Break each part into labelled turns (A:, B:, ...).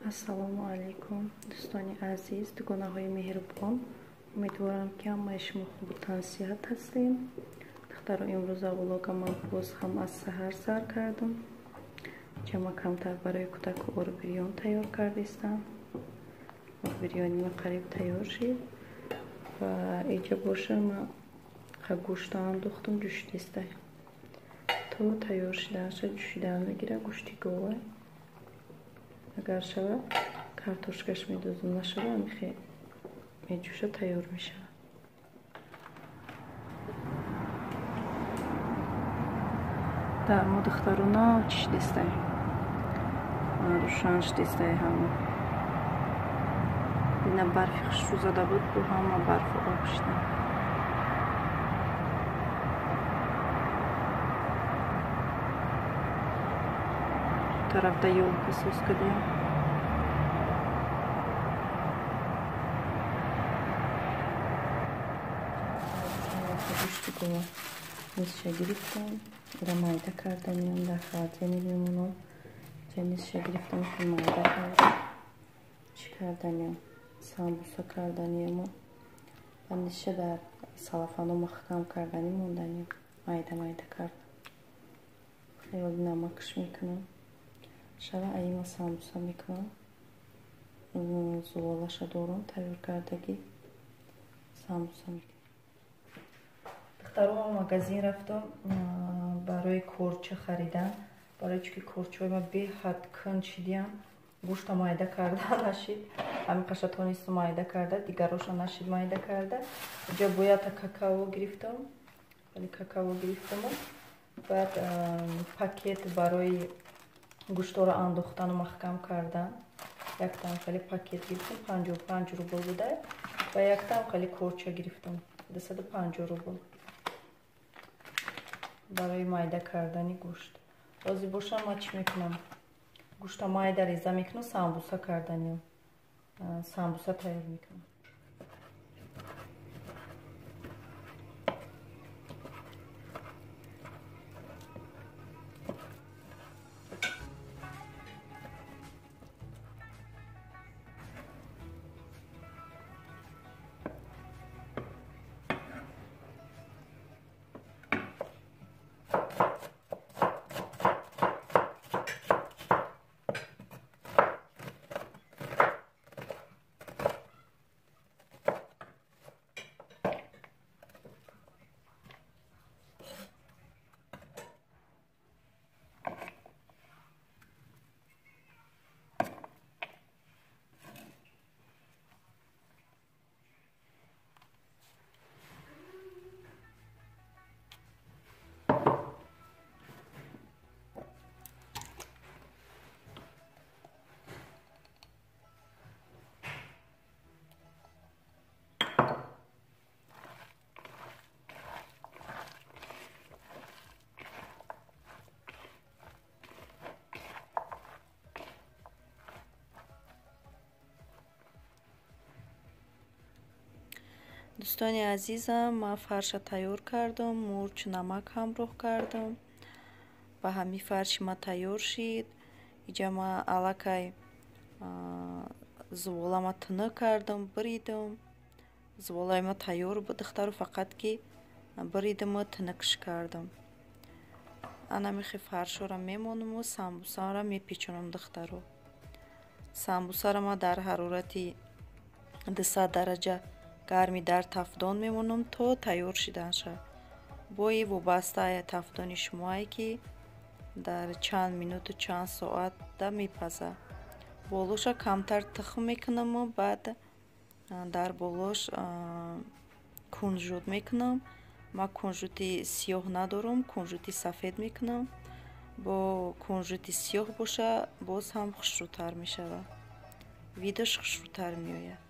A: ассалому алайкум дӯстони азиз, дугонаҳои меҳрубон. Умедворам ки ҳамаи шумо хубу тансиҳат ҳастем. духтаро имрӯза влога ман боз ҳам аз саҳар сар кардам. ҷама камтар барои кӯдаку орбирён тайёр кардистам. орбирёни ма қариб тайёр шид ва иҷа боша ман гӯшто андохтам ҷӯшидистай. то тайёр шидаша ҷӯшидан бигира гӯшти гова. агар шава картошкаш медозам, нашава амихе меджӯша тайёр мешава. да мо духтаруна чишдистай рӯшан шдистай ҳама бина барфи хушу зада буд бо ҳама барфу об шида. тарафда ёлка сос кардем. гӯшти гова низша гирифтам, ира майда карданем, дар холодильник мемонам. ҷа низша гирифтам ки майда кардам. чӣ карданем? самбуса карданем ва низша дар салафану маҳкам кардани монданем. майда кардам. хеле намакш мекунам. шава аима самбуса мекунам. зуволаша дорам тайёр кардаги самбуса мекунам. духтарума магазин рафтам барои корча харидан, барои чунки корчаҳои ма беҳад канд шидиам. гӯшта майда карда нашид, ҳамин қаша тонистам майда карда, дигароша нашид майда карда. иҷа боята какао гирифтам, вали какао гирифтам. баъд пакет барои гӯштора андохтану маҳкам кардан, яктам хеле пакет гирифтам, 55 рубл буда ва яктам хеле корча гирифтам, 250 рубл барои майда кардани гӯшт. розӣ бошам ма чӣ мекунам? гӯшта майда реза мекунам, самбуса карданем, самбуса тайёр мекунам. дӯстони азизам, ман фарша тайёр кардам, мурч, намак ҳамроҳ кардам ва ҳамин фарши ман тайёр шид. иҷа ман аллакай зуволама тина кардам, биридам. зуволаи ман тайёр буд, духтару фақат ки биридаму тинакш кардам. ана михи фаршора мемонаму самбусаро мепечонам. духтару самбусаро ман дар ҳарорати 200 дараҷа гарми дар тафдон мемонам то тайёр шидан шавад. бои вобастаи тафдони шумое ки дар чанд минуту чанд соата мепаза. болоша камтар тухм мекунам, баъд дар болош кунжут мекунам. ман кунжути сиёҳ надорам, кунжути сафед мекунам. бо кунжути сиёҳ боша боз ҳам хушрӯтар мешавад, видош хушрӯтар меояд.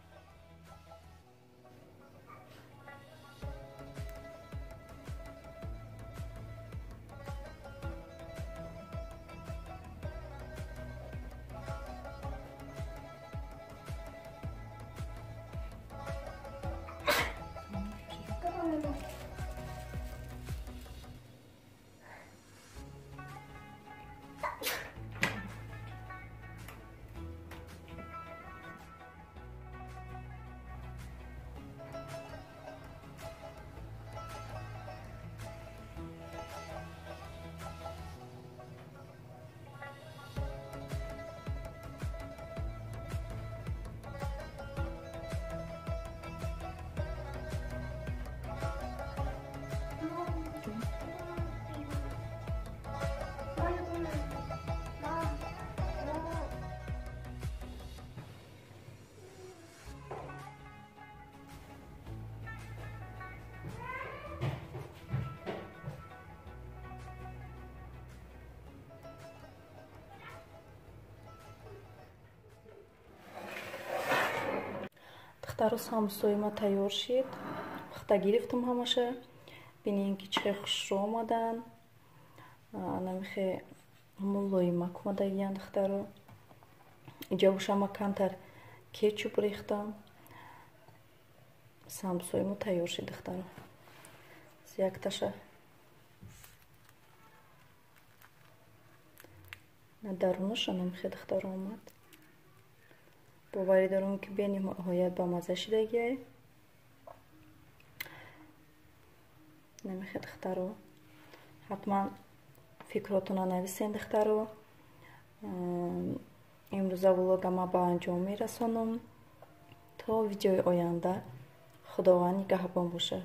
A: духтару самсоима тайёр шид. Пухта гирифтам ҳамаша. Бинем ки чӣ хушро омадан. Намихе мулоимак омадаиян духтару. Иҷа бошама камтар кетчуп рехтам. Самсоиму тайёр шид духтару. Якташа на дарунаша намихе духтару омад. боварӣ дорам ки бениҳоят бамаза шидагиай. намихе духтару ҳатман фикротуна нависен духтару. имрӯза влогама ба анҷом мерасонам. то видеои оянда худованд нигаҳбон боша.